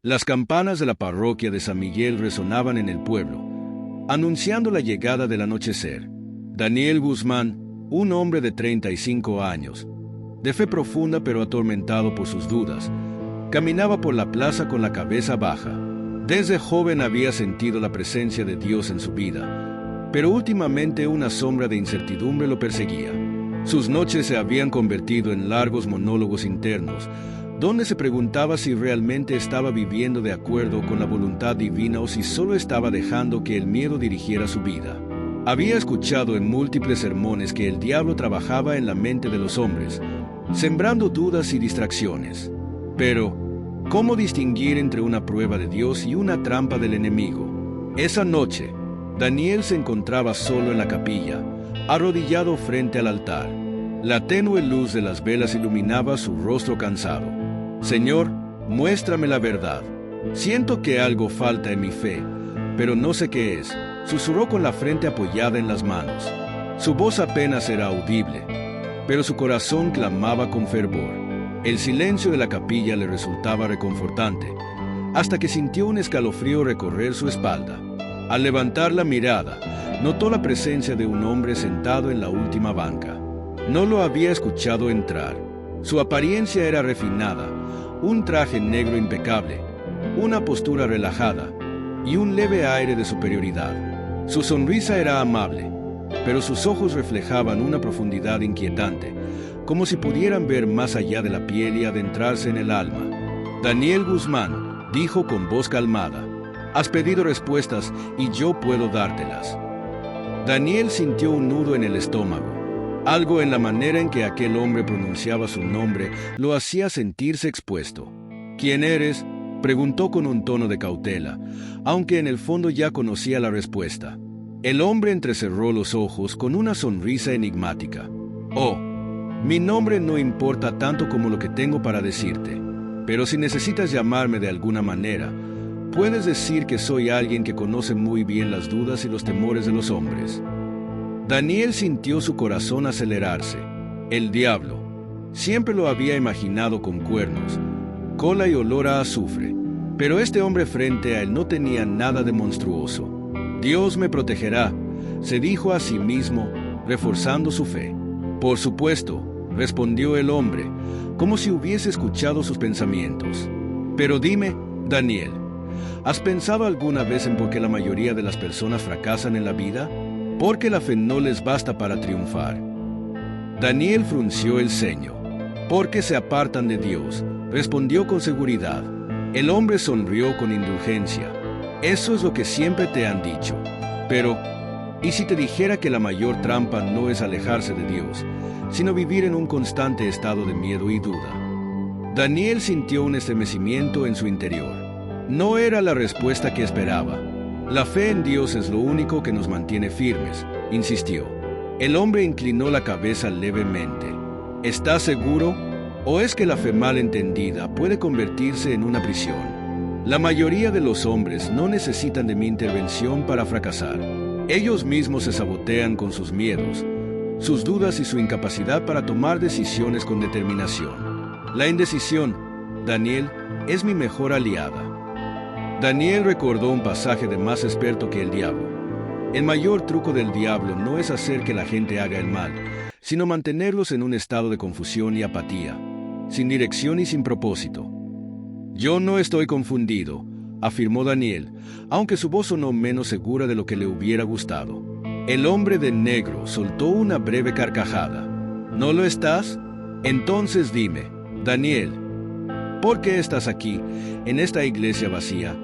Las campanas de la parroquia de San Miguel resonaban en el pueblo, anunciando la llegada del anochecer. Daniel Guzmán, un hombre de 35 años, de fe profunda pero atormentado por sus dudas, caminaba por la plaza con la cabeza baja. Desde joven había sentido la presencia de Dios en su vida, pero últimamente una sombra de incertidumbre lo perseguía. Sus noches se habían convertido en largos monólogos internos, donde se preguntaba si realmente estaba viviendo de acuerdo con la voluntad divina o si solo estaba dejando que el miedo dirigiera su vida. Había escuchado en múltiples sermones que el diablo trabajaba en la mente de los hombres, sembrando dudas y distracciones. Pero, ¿cómo distinguir entre una prueba de Dios y una trampa del enemigo? Esa noche, Daniel se encontraba solo en la capilla, arrodillado frente al altar. La tenue luz de las velas iluminaba su rostro cansado. Señor, muéstrame la verdad. Siento que algo falta en mi fe, pero no sé qué es, susurró con la frente apoyada en las manos. Su voz apenas era audible, pero su corazón clamaba con fervor. El silencio de la capilla le resultaba reconfortante, hasta que sintió un escalofrío recorrer su espalda. Al levantar la mirada, notó la presencia de un hombre sentado en la última banca. No lo había escuchado entrar. Su apariencia era refinada, un traje negro impecable, una postura relajada y un leve aire de superioridad. Su sonrisa era amable, pero sus ojos reflejaban una profundidad inquietante, como si pudieran ver más allá de la piel y adentrarse en el alma. Daniel Guzmán dijo con voz calmada: «Has pedido respuestas y yo puedo dártelas». Daniel sintió un nudo en el estómago. Algo en la manera en que aquel hombre pronunciaba su nombre lo hacía sentirse expuesto. «¿Quién eres?», preguntó con un tono de cautela, aunque en el fondo ya conocía la respuesta. El hombre entrecerró los ojos con una sonrisa enigmática. «Oh, mi nombre no importa tanto como lo que tengo para decirte, pero si necesitas llamarme de alguna manera, puedes decir que soy alguien que conoce muy bien las dudas y los temores de los hombres». Daniel sintió su corazón acelerarse. El diablo. Siempre lo había imaginado con cuernos, cola y olor a azufre. Pero este hombre frente a él no tenía nada de monstruoso. «Dios me protegerá», se dijo a sí mismo, reforzando su fe. «Por supuesto», respondió el hombre, como si hubiese escuchado sus pensamientos. «Pero dime, Daniel, ¿has pensado alguna vez en por qué la mayoría de las personas fracasan en la vida? Porque la fe no les basta para triunfar». Daniel frunció el ceño. «Porque se apartan de Dios», respondió con seguridad. El hombre sonrió con indulgencia. «Eso es lo que siempre te han dicho. Pero, ¿y si te dijera que la mayor trampa no es alejarse de Dios, sino vivir en un constante estado de miedo y duda?» Daniel sintió un estremecimiento en su interior. No era la respuesta que esperaba. «La fe en Dios es lo único que nos mantiene firmes», insistió. El hombre inclinó la cabeza levemente. «¿Estás seguro? ¿O es que la fe mal entendida puede convertirse en una prisión? La mayoría de los hombres no necesitan de mi intervención para fracasar. Ellos mismos se sabotean con sus miedos, sus dudas y su incapacidad para tomar decisiones con determinación. La indecisión, Daniel, es mi mejor aliada». Daniel recordó un pasaje de Más experto que el diablo. El mayor truco del diablo no es hacer que la gente haga el mal, sino mantenerlos en un estado de confusión y apatía, sin dirección y sin propósito. «Yo no estoy confundido», afirmó Daniel, aunque su voz sonó menos segura de lo que le hubiera gustado. El hombre de negro soltó una breve carcajada. «¿No lo estás? Entonces dime, Daniel, ¿por qué estás aquí, en esta iglesia vacía,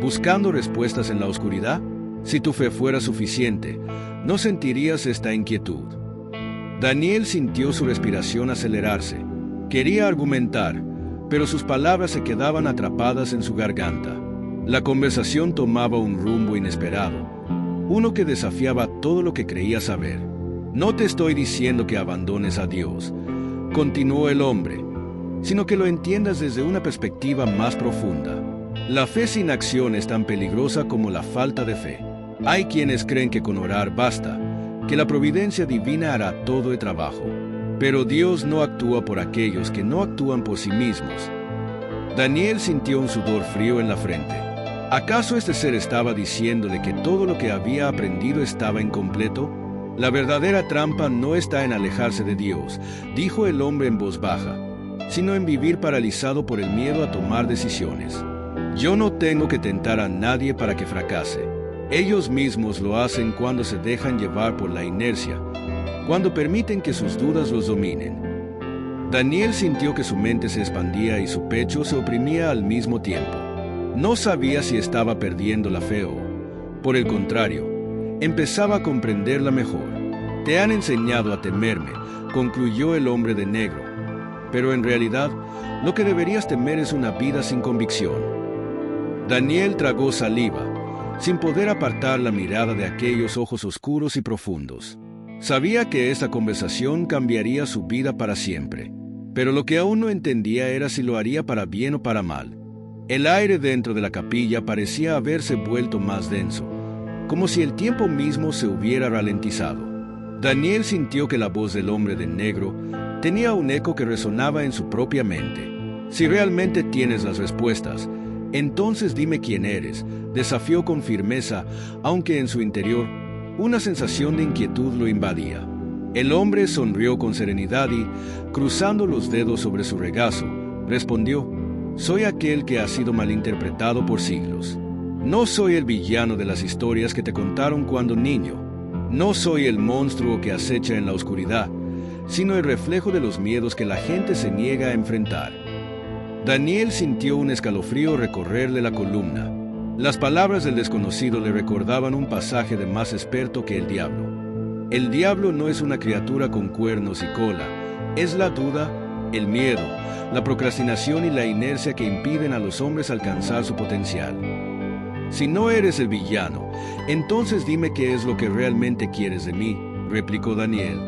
buscando respuestas en la oscuridad? Si tu fe fuera suficiente, no sentirías esta inquietud». Daniel sintió su respiración acelerarse. Quería argumentar, pero sus palabras se quedaban atrapadas en su garganta. La conversación tomaba un rumbo inesperado, uno que desafiaba todo lo que creía saber. «No te estoy diciendo que abandones a Dios», continuó el hombre, «sino que lo entiendas desde una perspectiva más profunda. La fe sin acción es tan peligrosa como la falta de fe. Hay quienes creen que con orar basta, que la providencia divina hará todo el trabajo. Pero Dios no actúa por aquellos que no actúan por sí mismos. Daniel sintió un sudor frío en la frente. ¿Acaso este ser estaba diciéndole que todo lo que había aprendido estaba incompleto? La verdadera trampa no está en alejarse de Dios, dijo el hombre en voz baja, sino en vivir paralizado por el miedo a tomar decisiones. Yo no tengo que tentar a nadie para que fracase. Ellos mismos lo hacen cuando se dejan llevar por la inercia, cuando permiten que sus dudas los dominen. Daniel sintió que su mente se expandía y su pecho se oprimía al mismo tiempo. No sabía si estaba perdiendo la fe o, por el contrario, empezaba a comprenderla mejor. Te han enseñado a temerme, concluyó el hombre de negro. Pero en realidad, lo que deberías temer es una vida sin convicción. Daniel tragó saliva, sin poder apartar la mirada de aquellos ojos oscuros y profundos. Sabía que esta conversación cambiaría su vida para siempre, pero lo que aún no entendía era si lo haría para bien o para mal. El aire dentro de la capilla parecía haberse vuelto más denso, como si el tiempo mismo se hubiera ralentizado. Daniel sintió que la voz del hombre de negro tenía un eco que resonaba en su propia mente. Si realmente tienes las respuestas, entonces dime quién eres, desafió con firmeza, aunque en su interior una sensación de inquietud lo invadía. El hombre sonrió con serenidad y, cruzando los dedos sobre su regazo, respondió: soy aquel que ha sido malinterpretado por siglos. No soy el villano de las historias que te contaron cuando niño. No soy el monstruo que acecha en la oscuridad, sino el reflejo de los miedos que la gente se niega a enfrentar. Daniel sintió un escalofrío recorrerle la columna. Las palabras del desconocido le recordaban un pasaje de más experto que el diablo. El diablo no es una criatura con cuernos y cola, es la duda, el miedo, la procrastinación y la inercia que impiden a los hombres alcanzar su potencial. Si no eres el villano, entonces dime qué es lo que realmente quieres de mí, replicó Daniel,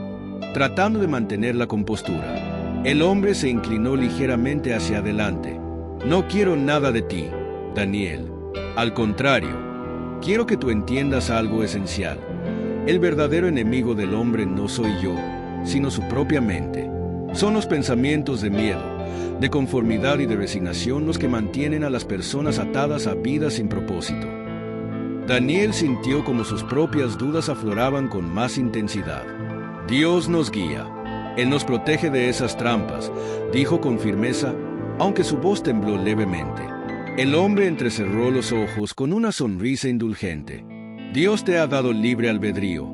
tratando de mantener la compostura. El hombre se inclinó ligeramente hacia adelante. No quiero nada de ti, Daniel. Al contrario, quiero que tú entiendas algo esencial. El verdadero enemigo del hombre no soy yo, sino su propia mente. Son los pensamientos de miedo, de conformidad y de resignación los que mantienen a las personas atadas a vidas sin propósito. Daniel sintió como sus propias dudas afloraban con más intensidad. Dios nos guía. Él nos protege de esas trampas, dijo con firmeza, aunque su voz tembló levemente. El hombre entrecerró los ojos con una sonrisa indulgente. Dios te ha dado libre albedrío,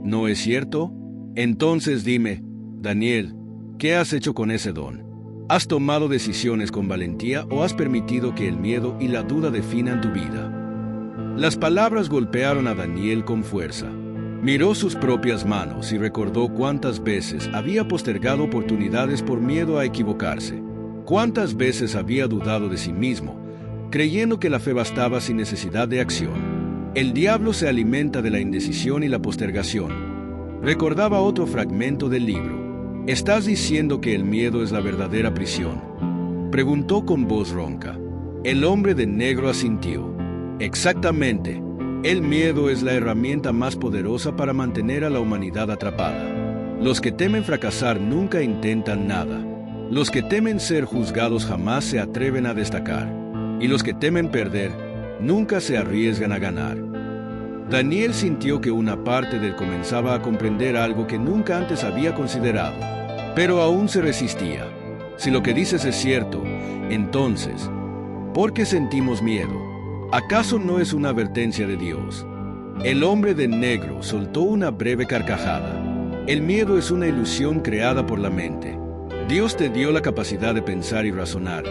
¿no es cierto? Entonces dime, Daniel, ¿qué has hecho con ese don? ¿Has tomado decisiones con valentía o has permitido que el miedo y la duda definan tu vida? Las palabras golpearon a Daniel con fuerza. Miró sus propias manos y recordó cuántas veces había postergado oportunidades por miedo a equivocarse. Cuántas veces había dudado de sí mismo, creyendo que la fe bastaba sin necesidad de acción. El diablo se alimenta de la indecisión y la postergación. Recordaba otro fragmento del libro. ¿Estás diciendo que el miedo es la verdadera prisión?, preguntó con voz ronca. El hombre de negro asintió. Exactamente. El miedo es la herramienta más poderosa para mantener a la humanidad atrapada. Los que temen fracasar nunca intentan nada. Los que temen ser juzgados jamás se atreven a destacar. Y los que temen perder nunca se arriesgan a ganar. Daniel sintió que una parte de él comenzaba a comprender algo que nunca antes había considerado, pero aún se resistía. Si lo que dices es cierto, entonces, ¿por qué sentimos miedo? ¿Acaso no es una advertencia de Dios? El hombre de negro soltó una breve carcajada. El miedo es una ilusión creada por la mente. Dios te dio la capacidad de pensar y razonar,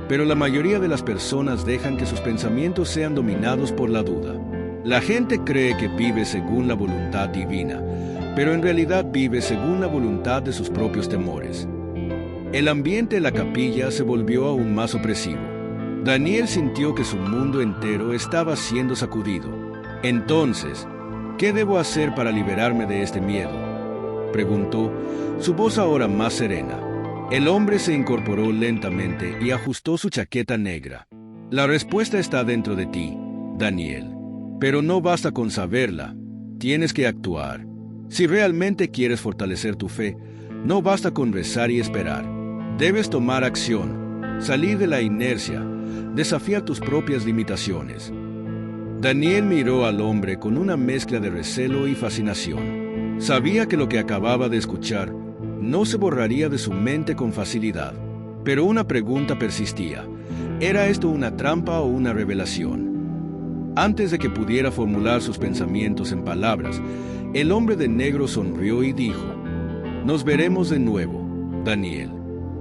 pero la mayoría de las personas dejan que sus pensamientos sean dominados por la duda. La gente cree que vive según la voluntad divina, pero en realidad vive según la voluntad de sus propios temores. El ambiente de la capilla se volvió aún más opresivo. Daniel sintió que su mundo entero estaba siendo sacudido. Entonces, ¿qué debo hacer para liberarme de este miedo?, preguntó, su voz ahora más serena. El hombre se incorporó lentamente y ajustó su chaqueta negra. La respuesta está dentro de ti, Daniel. Pero no basta con saberla, tienes que actuar. Si realmente quieres fortalecer tu fe, no basta con rezar y esperar. Debes tomar acción. salir de la inercia, desafiar tus propias limitaciones. Daniel miró al hombre con una mezcla de recelo y fascinación. Sabía que lo que acababa de escuchar no se borraría de su mente con facilidad, pero una pregunta persistía. ¿Era esto una trampa o una revelación? Antes de que pudiera formular sus pensamientos en palabras, el hombre de negro sonrió y dijo: «Nos veremos de nuevo, Daniel,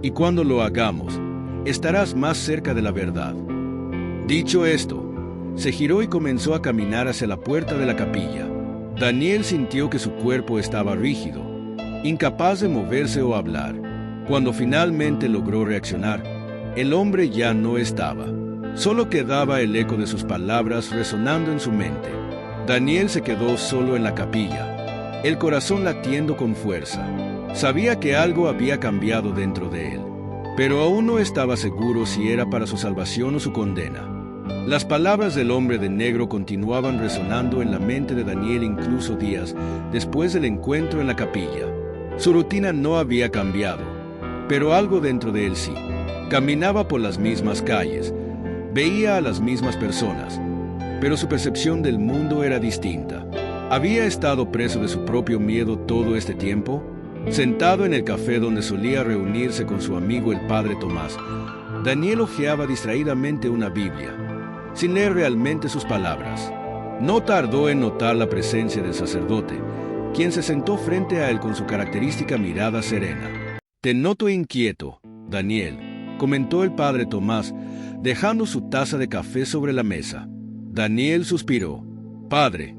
y cuando lo hagamos, estarás más cerca de la verdad». Dicho esto, se giró y comenzó a caminar hacia la puerta de la capilla. Daniel sintió que su cuerpo estaba rígido, incapaz de moverse o hablar. Cuando finalmente logró reaccionar, el hombre ya no estaba. Solo quedaba el eco de sus palabras resonando en su mente. Daniel se quedó solo en la capilla, el corazón latiendo con fuerza. Sabía que algo había cambiado dentro de él, pero aún no estaba seguro si era para su salvación o su condena. Las palabras del hombre de negro continuaban resonando en la mente de Daniel incluso días después del encuentro en la capilla. Su rutina no había cambiado, pero algo dentro de él sí. Caminaba por las mismas calles, veía a las mismas personas, pero su percepción del mundo era distinta. ¿Había estado preso de su propio miedo todo este tiempo? Sentado en el café donde solía reunirse con su amigo el padre Tomás, Daniel hojeaba distraídamente una Biblia, sin leer realmente sus palabras. No tardó en notar la presencia del sacerdote, quien se sentó frente a él con su característica mirada serena. «Te noto inquieto, Daniel», comentó el padre Tomás, dejando su taza de café sobre la mesa. Daniel suspiró. «Padre,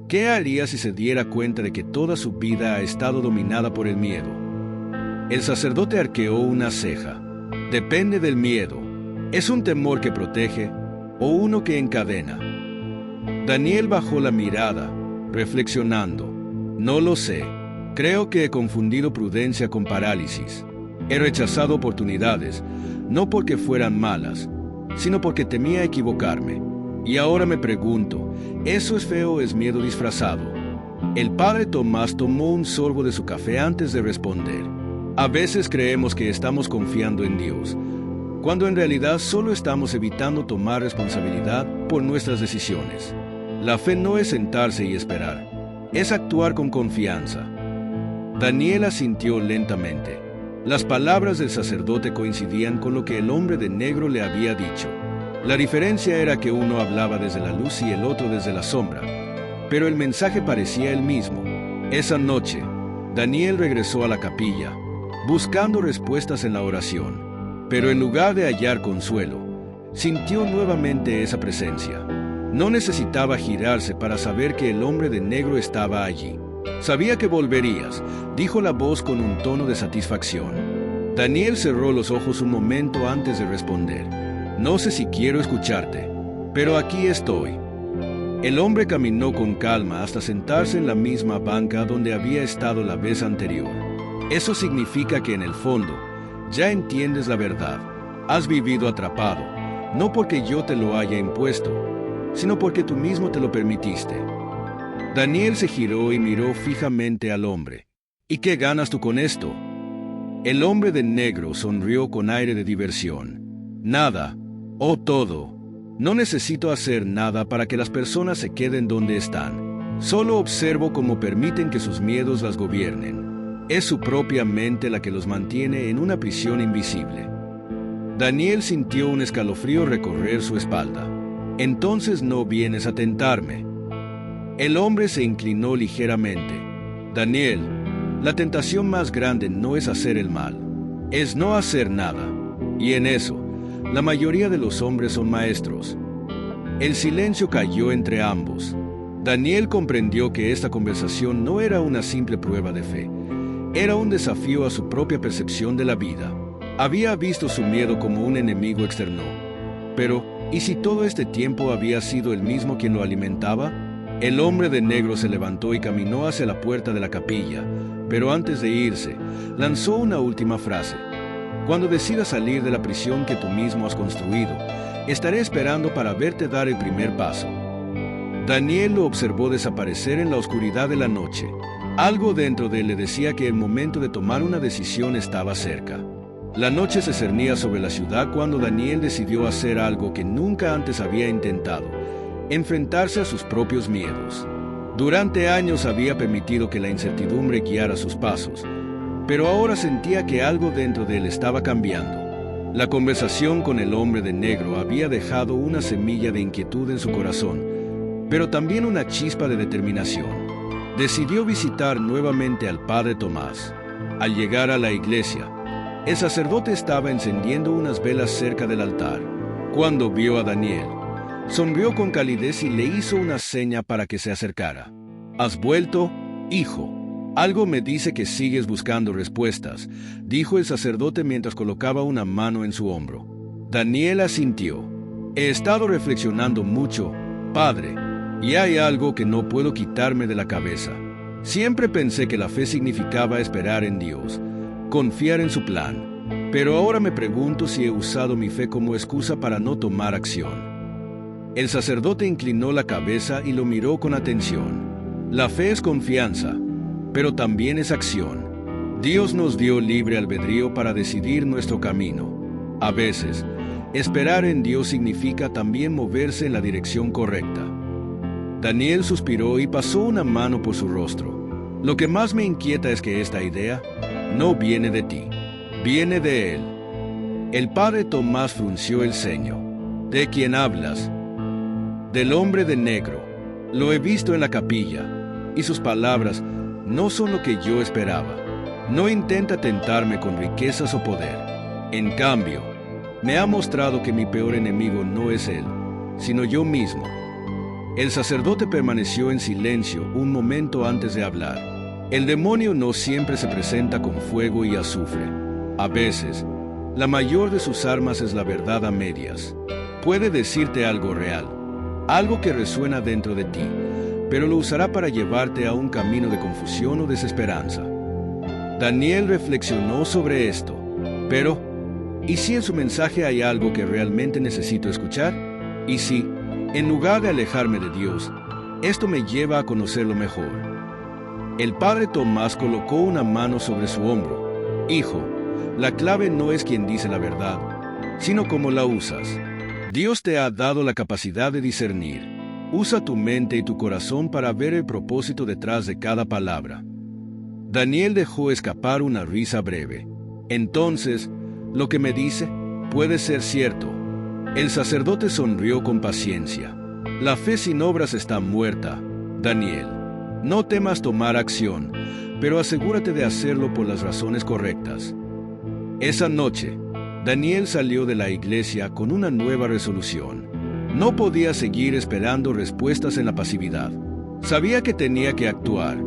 ¿qué haría si se diera cuenta de que toda su vida ha estado dominada por el miedo?» El sacerdote arqueó una ceja. «Depende del miedo. ¿Es un temor que protege o uno que encadena?» Daniel bajó la mirada, reflexionando. «No lo sé. Creo que he confundido prudencia con parálisis. He rechazado oportunidades, no porque fueran malas, sino porque temía equivocarme. Y ahora me pregunto, ¿eso es feo o es miedo disfrazado?» El padre Tomás tomó un sorbo de su café antes de responder. A veces creemos que estamos confiando en Dios, cuando en realidad solo estamos evitando tomar responsabilidad por nuestras decisiones. La fe no es sentarse y esperar, es actuar con confianza. Daniel asintió lentamente. Las palabras del sacerdote coincidían con lo que el hombre de negro le había dicho. La diferencia era que uno hablaba desde la luz y el otro desde la sombra, pero el mensaje parecía el mismo. Esa noche, Daniel regresó a la capilla, buscando respuestas en la oración, pero en lugar de hallar consuelo, sintió nuevamente esa presencia. No necesitaba girarse para saber que el hombre de negro estaba allí. «Sabía que volverías», dijo la voz con un tono de satisfacción. Daniel cerró los ojos un momento antes de responder. «No sé si quiero escucharte, pero aquí estoy». El hombre caminó con calma hasta sentarse en la misma banca donde había estado la vez anterior. «Eso significa que en el fondo ya entiendes la verdad. Has vivido atrapado, no porque yo te lo haya impuesto, sino porque tú mismo te lo permitiste». Daniel se giró y miró fijamente al hombre. «¿Y qué ganas tú con esto?» El hombre de negro sonrió con aire de diversión. «Nada, o todo. No necesito hacer nada para que las personas se queden donde están. Solo observo cómo permiten que sus miedos las gobiernen. Es su propia mente la que los mantiene en una prisión invisible». Daniel sintió un escalofrío recorrer su espalda. «Entonces no vienes a tentarme». El hombre se inclinó ligeramente. «Daniel, la tentación más grande no es hacer el mal, es no hacer nada. Y en eso, la mayoría de los hombres son maestros». El silencio cayó entre ambos. Daniel comprendió que esta conversación no era una simple prueba de fe. Era un desafío a su propia percepción de la vida. Había visto su miedo como un enemigo externo. Pero, ¿y si todo este tiempo había sido él mismo quien lo alimentaba? El hombre de negro se levantó y caminó hacia la puerta de la capilla, pero antes de irse, lanzó una última frase. «Cuando decidas salir de la prisión que tú mismo has construido, estaré esperando para verte dar el primer paso». Daniel lo observó desaparecer en la oscuridad de la noche. Algo dentro de él le decía que el momento de tomar una decisión estaba cerca. La noche se cernía sobre la ciudad cuando Daniel decidió hacer algo que nunca antes había intentado: enfrentarse a sus propios miedos. Durante años había permitido que la incertidumbre guiara sus pasos, pero ahora sentía que algo dentro de él estaba cambiando. La conversación con el hombre de negro había dejado una semilla de inquietud en su corazón, pero también una chispa de determinación. Decidió visitar nuevamente al padre Tomás. Al llegar a la iglesia, el sacerdote estaba encendiendo unas velas cerca del altar. Cuando vio a Daniel, sonrió con calidez y le hizo una seña para que se acercara. «¿Has vuelto, hijo? Algo me dice que sigues buscando respuestas», dijo el sacerdote mientras colocaba una mano en su hombro. Daniel asintió. «He estado reflexionando mucho, padre, y hay algo que no puedo quitarme de la cabeza. Siempre pensé que la fe significaba esperar en Dios, confiar en su plan, pero ahora me pregunto si he usado mi fe como excusa para no tomar acción». El sacerdote inclinó la cabeza y lo miró con atención. La fe es confianza, pero también es acción. Dios nos dio libre albedrío para decidir nuestro camino. A veces, esperar en Dios significa también moverse en la dirección correcta. Daniel suspiró y pasó una mano por su rostro. «Lo que más me inquieta es que esta idea no viene de ti, viene de él». El padre Tomás frunció el ceño. «¿De quién hablas?» «Del hombre de negro. Lo he visto en la capilla, y sus palabras no son lo que yo esperaba. No intenta tentarme con riquezas o poder. En cambio, me ha mostrado que mi peor enemigo no es él, sino yo mismo». El sacerdote permaneció en silencio un momento antes de hablar. El demonio no siempre se presenta con fuego y azufre. A veces, la mayor de sus armas es la verdad a medias. Puede decirte algo real, algo que resuena dentro de ti, pero lo usará para llevarte a un camino de confusión o desesperanza. Daniel reflexionó sobre esto. Pero, ¿y si en su mensaje hay algo que realmente necesito escuchar? ¿Y si, en lugar de alejarme de Dios, esto me lleva a conocerlo mejor? El padre Tomás colocó una mano sobre su hombro. «Hijo, la clave no es quien dice la verdad, sino cómo la usas. Dios te ha dado la capacidad de discernir. Usa tu mente y tu corazón para ver el propósito detrás de cada palabra». Daniel dejó escapar una risa breve. «Entonces, lo que me dice puede ser cierto». El sacerdote sonrió con paciencia. «La fe sin obras está muerta, Daniel. No temas tomar acción, pero asegúrate de hacerlo por las razones correctas». Esa noche, Daniel salió de la iglesia con una nueva resolución. No podía seguir esperando respuestas en la pasividad. Sabía que tenía que actuar,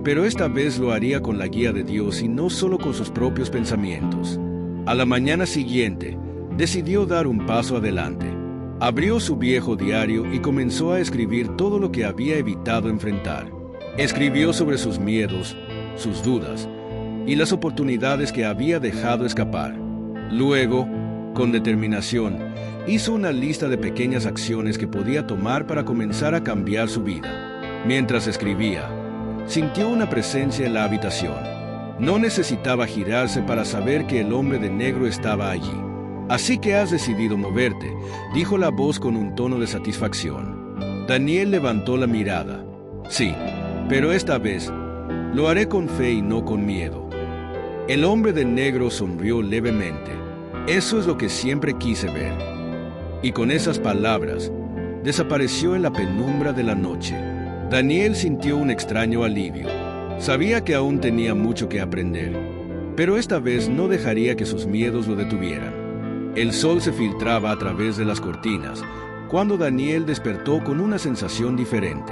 pero esta vez lo haría con la guía de Dios y no solo con sus propios pensamientos. A la mañana siguiente, decidió dar un paso adelante. Abrió su viejo diario y comenzó a escribir todo lo que había evitado enfrentar. Escribió sobre sus miedos, sus dudas y las oportunidades que había dejado escapar. Luego, con determinación, hizo una lista de pequeñas acciones que podía tomar para comenzar a cambiar su vida. Mientras escribía, sintió una presencia en la habitación. No necesitaba girarse para saber que el hombre de negro estaba allí. «Así que has decidido moverte», dijo la voz con un tono de satisfacción. Daniel levantó la mirada. «Sí, pero esta vez lo haré con fe y no con miedo». El hombre de negro sonrió levemente. «Eso es lo que siempre quise ver». Y con esas palabras, desapareció en la penumbra de la noche. Daniel sintió un extraño alivio. Sabía que aún tenía mucho que aprender, pero esta vez no dejaría que sus miedos lo detuvieran. El sol se filtraba a través de las cortinas, cuando Daniel despertó con una sensación diferente.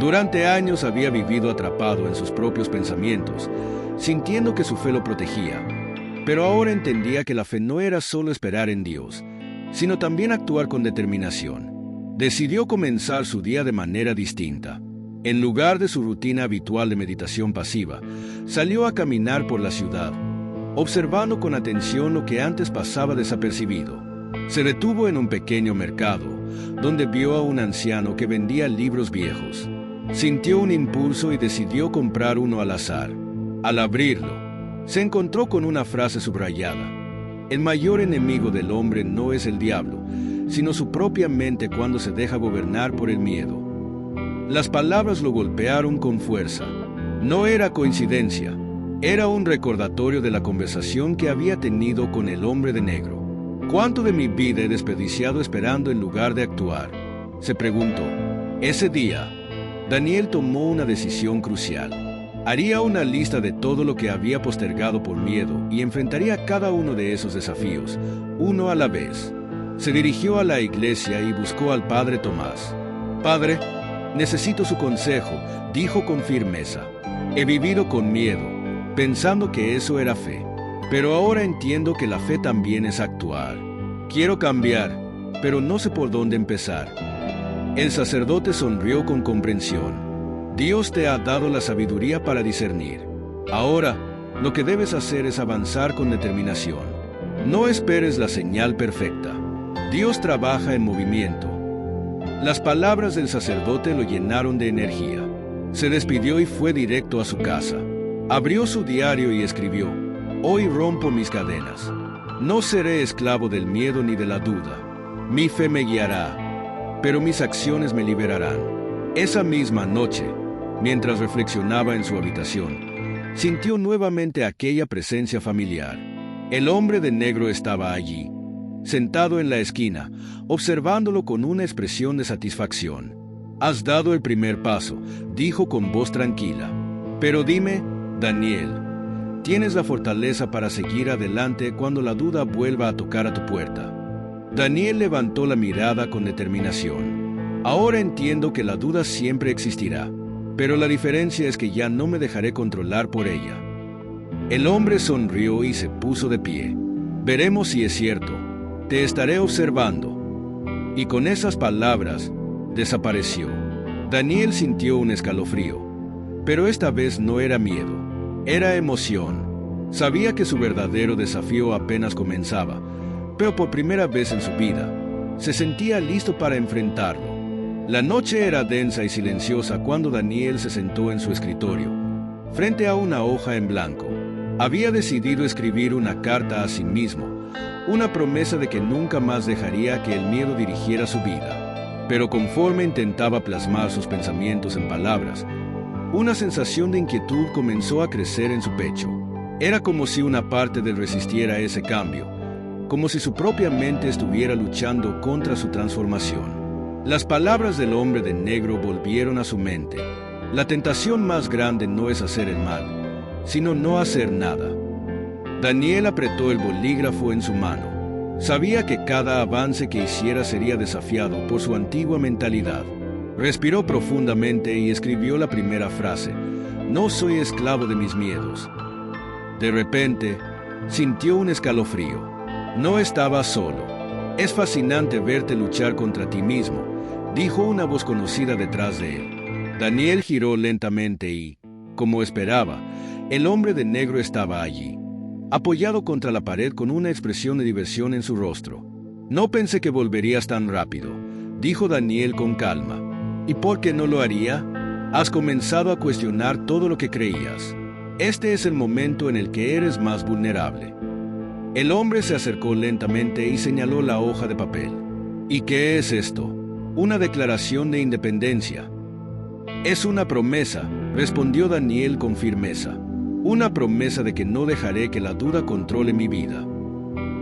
Durante años había vivido atrapado en sus propios pensamientos, sintiendo que su fe lo protegía. Pero ahora entendía que la fe no era solo esperar en Dios, sino también actuar con determinación. Decidió comenzar su día de manera distinta. En lugar de su rutina habitual de meditación pasiva, salió a caminar por la ciudad, observando con atención lo que antes pasaba desapercibido. Se detuvo en un pequeño mercado, donde vio a un anciano que vendía libros viejos. Sintió un impulso y decidió comprar uno al azar. Al abrirlo, se encontró con una frase subrayada: El mayor enemigo del hombre no es el diablo, sino su propia mente cuando se deja gobernar por el miedo. Las palabras lo golpearon con fuerza. No era coincidencia, era un recordatorio de la conversación que había tenido con el hombre de negro. ¿Cuánto de mi vida he desperdiciado esperando en lugar de actuar?, se preguntó. Ese día, Daniel tomó una decisión crucial. Haría una lista de todo lo que había postergado por miedo y enfrentaría cada uno de esos desafíos, uno a la vez. Se dirigió a la iglesia y buscó al padre Tomás. «Padre, necesito su consejo», dijo con firmeza. «He vivido con miedo, pensando que eso era fe. Pero ahora entiendo que la fe también es actuar. Quiero cambiar, pero no sé por dónde empezar». El sacerdote sonrió con comprensión. «Dios te ha dado la sabiduría para discernir. Ahora, lo que debes hacer es avanzar con determinación. No esperes la señal perfecta. Dios trabaja en movimiento». Las palabras del sacerdote lo llenaron de energía. Se despidió y fue directo a su casa. Abrió su diario y escribió: «Hoy rompo mis cadenas. No seré esclavo del miedo ni de la duda. Mi fe me guiará, pero mis acciones me liberarán». Esa misma noche, mientras reflexionaba en su habitación, sintió nuevamente aquella presencia familiar. El hombre de negro estaba allí, sentado en la esquina, observándolo con una expresión de satisfacción. «Has dado el primer paso», dijo con voz tranquila. «Pero dime, Daniel, ¿tienes la fortaleza para seguir adelante cuando la duda vuelva a tocar a tu puerta?». Daniel levantó la mirada con determinación. «Ahora entiendo que la duda siempre existirá, pero la diferencia es que ya no me dejaré controlar por ella». El hombre sonrió y se puso de pie. «Veremos si es cierto. Te estaré observando». Y con esas palabras, desapareció. Daniel sintió un escalofrío, pero esta vez no era miedo, era emoción. Sabía que su verdadero desafío apenas comenzaba, pero por primera vez en su vida, se sentía listo para enfrentarlo. La noche era densa y silenciosa cuando Daniel se sentó en su escritorio, frente a una hoja en blanco. Había decidido escribir una carta a sí mismo, una promesa de que nunca más dejaría que el miedo dirigiera su vida. Pero conforme intentaba plasmar sus pensamientos en palabras, una sensación de inquietud comenzó a crecer en su pecho. Era como si una parte de él resistiera ese cambio, como si su propia mente estuviera luchando contra su transformación. Las palabras del hombre de negro volvieron a su mente. La tentación más grande no es hacer el mal, sino no hacer nada. Daniel apretó el bolígrafo en su mano. Sabía que cada avance que hiciera sería desafiado por su antigua mentalidad. Respiró profundamente y escribió la primera frase: «No soy esclavo de mis miedos». De repente, sintió un escalofrío. No estaba solo. «Es fascinante verte luchar contra ti mismo», dijo una voz conocida detrás de él. Daniel giró lentamente y, como esperaba, el hombre de negro estaba allí, apoyado contra la pared con una expresión de diversión en su rostro. «No pensé que volverías tan rápido», dijo Daniel con calma. «¿Y por qué no lo haría? Has comenzado a cuestionar todo lo que creías. Este es el momento en el que eres más vulnerable». El hombre se acercó lentamente y señaló la hoja de papel. «¿Y qué es esto?». «Una declaración de independencia». «Es una promesa», respondió Daniel con firmeza. «Una promesa de que no dejaré que la duda controle mi vida».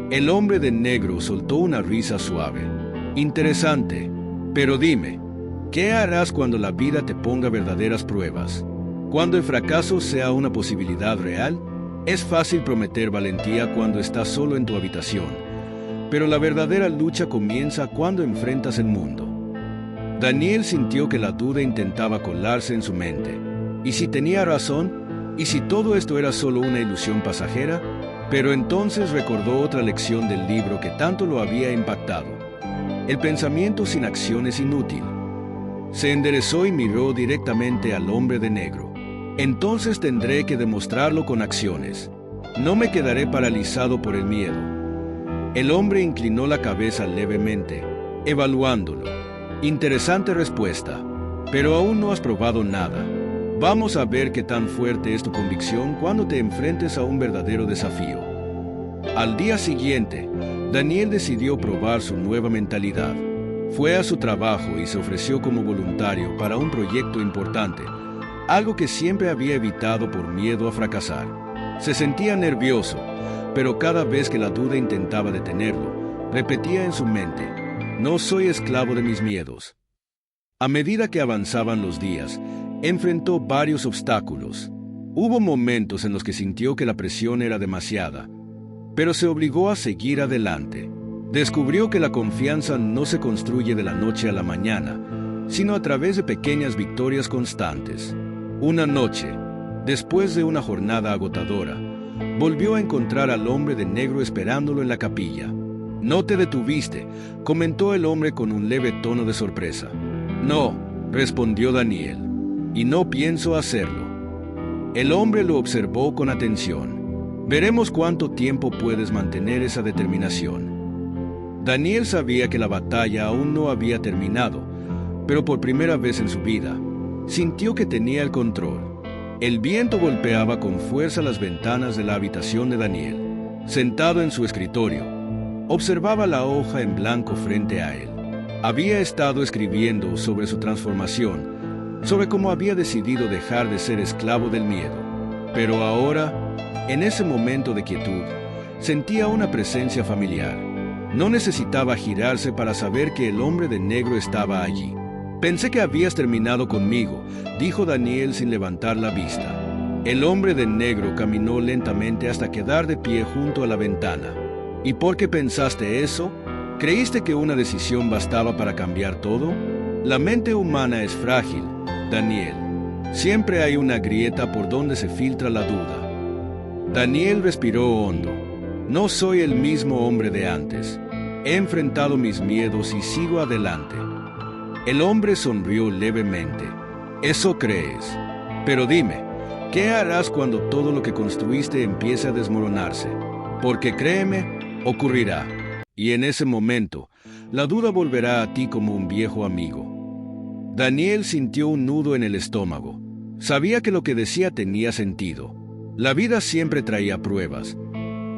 El hombre de negro soltó una risa suave. «Interesante, pero dime, ¿qué harás cuando la vida te ponga verdaderas pruebas? Cuando el fracaso sea una posibilidad real, es fácil prometer valentía cuando estás solo en tu habitación, pero la verdadera lucha comienza cuando enfrentas el mundo». Daniel sintió que la duda intentaba colarse en su mente. ¿Y si tenía razón? ¿Y si todo esto era solo una ilusión pasajera? Pero entonces recordó otra lección del libro que tanto lo había impactado. El pensamiento sin acción es inútil. Se enderezó y miró directamente al hombre de negro. «Entonces tendré que demostrarlo con acciones. No me quedaré paralizado por el miedo». El hombre inclinó la cabeza levemente, evaluándolo. «Interesante respuesta, pero aún no has probado nada. Vamos a ver qué tan fuerte es tu convicción cuando te enfrentes a un verdadero desafío». Al día siguiente, Daniel decidió probar su nueva mentalidad. Fue a su trabajo y se ofreció como voluntario para un proyecto importante, algo que siempre había evitado por miedo a fracasar. Se sentía nervioso, pero cada vez que la duda intentaba detenerlo, repetía en su mente: no soy esclavo de mis miedos. A medida que avanzaban los días, enfrentó varios obstáculos. Hubo momentos en los que sintió que la presión era demasiada, pero se obligó a seguir adelante. Descubrió que la confianza no se construye de la noche a la mañana, sino a través de pequeñas victorias constantes. Una noche, después de una jornada agotadora, volvió a encontrar al hombre de negro esperándolo en la capilla. «No te detuviste», comentó el hombre con un leve tono de sorpresa. «No», respondió Daniel, «y no pienso hacerlo». El hombre lo observó con atención. «Veremos cuánto tiempo puedes mantener esa determinación». Daniel sabía que la batalla aún no había terminado, pero por primera vez en su vida, sintió que tenía el control. El viento golpeaba con fuerza las ventanas de la habitación de Daniel. Sentado en su escritorio, observaba la hoja en blanco frente a él. Había estado escribiendo sobre su transformación, sobre cómo había decidido dejar de ser esclavo del miedo. Pero ahora, en ese momento de quietud, sentía una presencia familiar. No necesitaba girarse para saber que el hombre de negro estaba allí. «Pensé que habías terminado conmigo», dijo Daniel sin levantar la vista. El hombre de negro caminó lentamente hasta quedar de pie junto a la ventana. «¿Y por qué pensaste eso? ¿Creíste que una decisión bastaba para cambiar todo? La mente humana es frágil, Daniel. Siempre hay una grieta por donde se filtra la duda». Daniel respiró hondo. «No soy el mismo hombre de antes. He enfrentado mis miedos y sigo adelante». El hombre sonrió levemente. «Eso crees. Pero dime, ¿qué harás cuando todo lo que construiste empiece a desmoronarse? Porque créeme, ocurrirá. Y en ese momento, la duda volverá a ti como un viejo amigo». Daniel sintió un nudo en el estómago. Sabía que lo que decía tenía sentido. La vida siempre traía pruebas,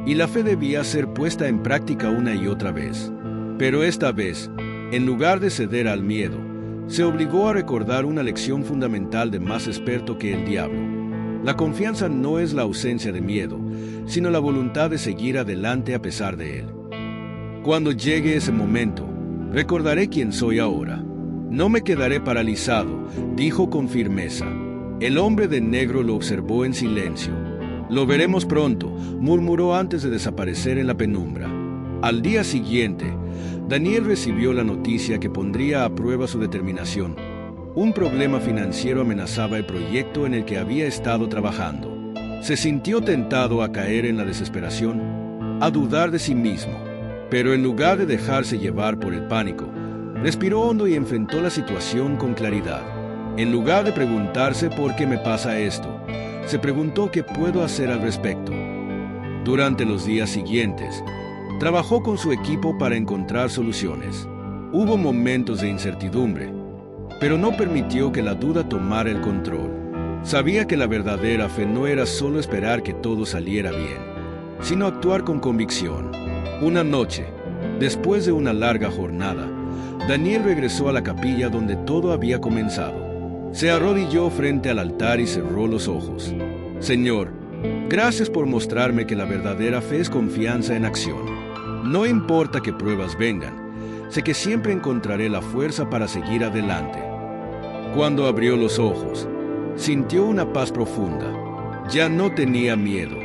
y la fe debía ser puesta en práctica una y otra vez. Pero esta vez, en lugar de ceder al miedo, se obligó a recordar una lección fundamental de más experto que el diablo. La confianza no es la ausencia de miedo, sino la voluntad de seguir adelante a pesar de él. «Cuando llegue ese momento, recordaré quién soy ahora. No me quedaré paralizado», dijo con firmeza. El hombre de negro lo observó en silencio. «Lo veremos pronto», murmuró antes de desaparecer en la penumbra. Al día siguiente, Daniel recibió la noticia que pondría a prueba su determinación. Un problema financiero amenazaba el proyecto en el que había estado trabajando. Se sintió tentado a caer en la desesperación, a dudar de sí mismo. Pero en lugar de dejarse llevar por el pánico, respiró hondo y enfrentó la situación con claridad. En lugar de preguntarse ¿por qué me pasa esto?, se preguntó ¿qué puedo hacer al respecto? Durante los días siguientes, trabajó con su equipo para encontrar soluciones. Hubo momentos de incertidumbre, pero no permitió que la duda tomara el control. Sabía que la verdadera fe no era solo esperar que todo saliera bien, sino actuar con convicción. Una noche, después de una larga jornada, Daniel regresó a la capilla donde todo había comenzado. Se arrodilló frente al altar y cerró los ojos. «Señor, gracias por mostrarme que la verdadera fe es confianza en acción. No importa qué pruebas vengan, sé que siempre encontraré la fuerza para seguir adelante». Cuando abrió los ojos, sintió una paz profunda. Ya no tenía miedo.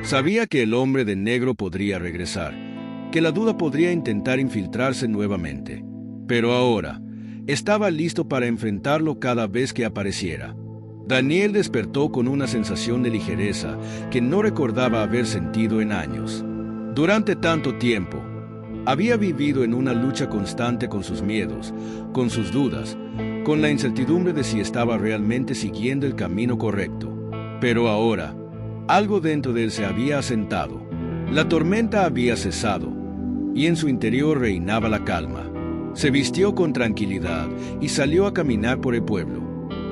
Sabía que el hombre de negro podría regresar, que la duda podría intentar infiltrarse nuevamente. Pero ahora, estaba listo para enfrentarlo cada vez que apareciera. Daniel despertó con una sensación de ligereza que no recordaba haber sentido en años. Durante tanto tiempo, había vivido en una lucha constante con sus miedos, con sus dudas, con la incertidumbre de si estaba realmente siguiendo el camino correcto. Pero ahora, algo dentro de él se había asentado. La tormenta había cesado, y en su interior reinaba la calma. Se vistió con tranquilidad y salió a caminar por el pueblo.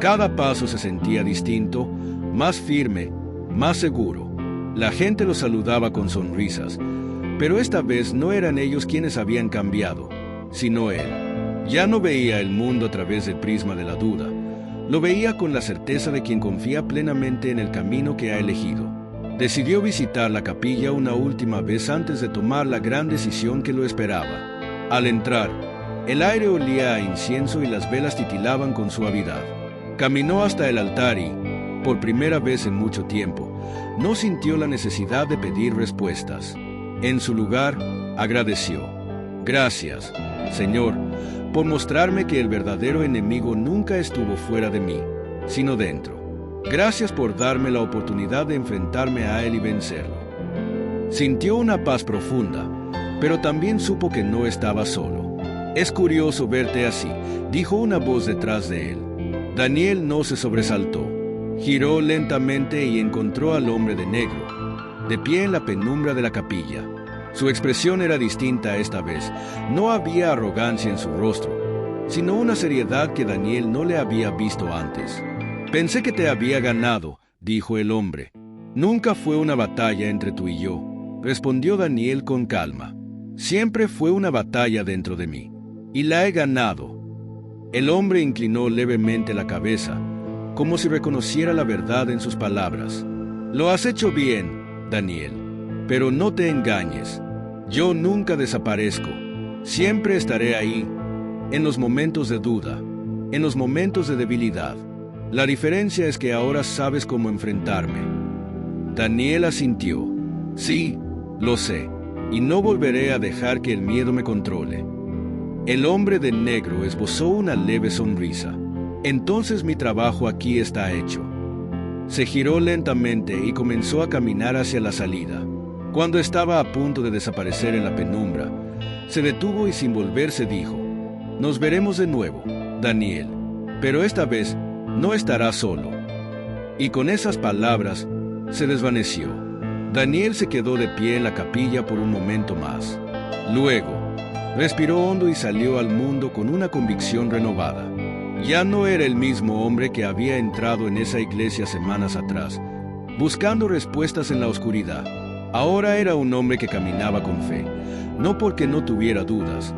Cada paso se sentía distinto, más firme, más seguro. La gente los saludaba con sonrisas, pero esta vez no eran ellos quienes habían cambiado, sino él. Ya no veía el mundo a través del prisma de la duda, lo veía con la certeza de quien confía plenamente en el camino que ha elegido. Decidió visitar la capilla una última vez antes de tomar la gran decisión que lo esperaba. Al entrar, el aire olía a incienso y las velas titilaban con suavidad. Caminó hasta el altar y, por primera vez en mucho tiempo, no sintió la necesidad de pedir respuestas. En su lugar, agradeció. Gracias, Señor, por mostrarme que el verdadero enemigo nunca estuvo fuera de mí, sino dentro. Gracias por darme la oportunidad de enfrentarme a él y vencerlo. Sintió una paz profunda, pero también supo que no estaba solo. Es curioso verte así, dijo una voz detrás de él. Daniel no se sobresaltó. Giró lentamente y encontró al hombre de negro, de pie en la penumbra de la capilla. Su expresión era distinta esta vez. No había arrogancia en su rostro, sino una seriedad que Daniel no le había visto antes. Pensé que te había ganado, dijo el hombre. Nunca fue una batalla entre tú y yo, respondió Daniel con calma. Siempre fue una batalla dentro de mí, y la he ganado. El hombre inclinó levemente la cabeza, como si reconociera la verdad en sus palabras. Lo has hecho bien, Daniel, pero no te engañes. Yo nunca desaparezco. Siempre estaré ahí, en los momentos de duda, en los momentos de debilidad. La diferencia es que ahora sabes cómo enfrentarme. Daniel asintió. Sí, lo sé, y no volveré a dejar que el miedo me controle. El hombre de negro esbozó una leve sonrisa. Entonces mi trabajo aquí está hecho. Se giró lentamente y comenzó a caminar hacia la salida. Cuando estaba a punto de desaparecer en la penumbra, se detuvo y sin volverse dijo: Nos veremos de nuevo, Daniel, pero esta vez no estarás solo. Y con esas palabras se desvaneció. Daniel se quedó de pie en la capilla por un momento más. Luego, respiró hondo y salió al mundo con una convicción renovada. Ya no era el mismo hombre que había entrado en esa iglesia semanas atrás, buscando respuestas en la oscuridad. Ahora era un hombre que caminaba con fe, no porque no tuviera dudas,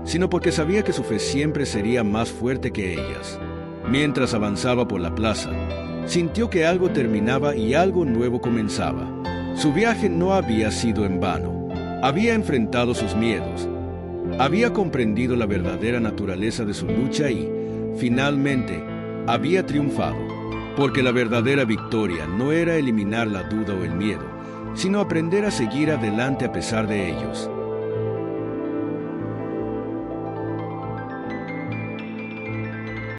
sino porque sabía que su fe siempre sería más fuerte que ellas. Mientras avanzaba por la plaza, sintió que algo terminaba y algo nuevo comenzaba. Su viaje no había sido en vano. Había enfrentado sus miedos, había comprendido la verdadera naturaleza de su lucha y, finalmente, había triunfado, porque la verdadera victoria no era eliminar la duda o el miedo, sino aprender a seguir adelante a pesar de ellos.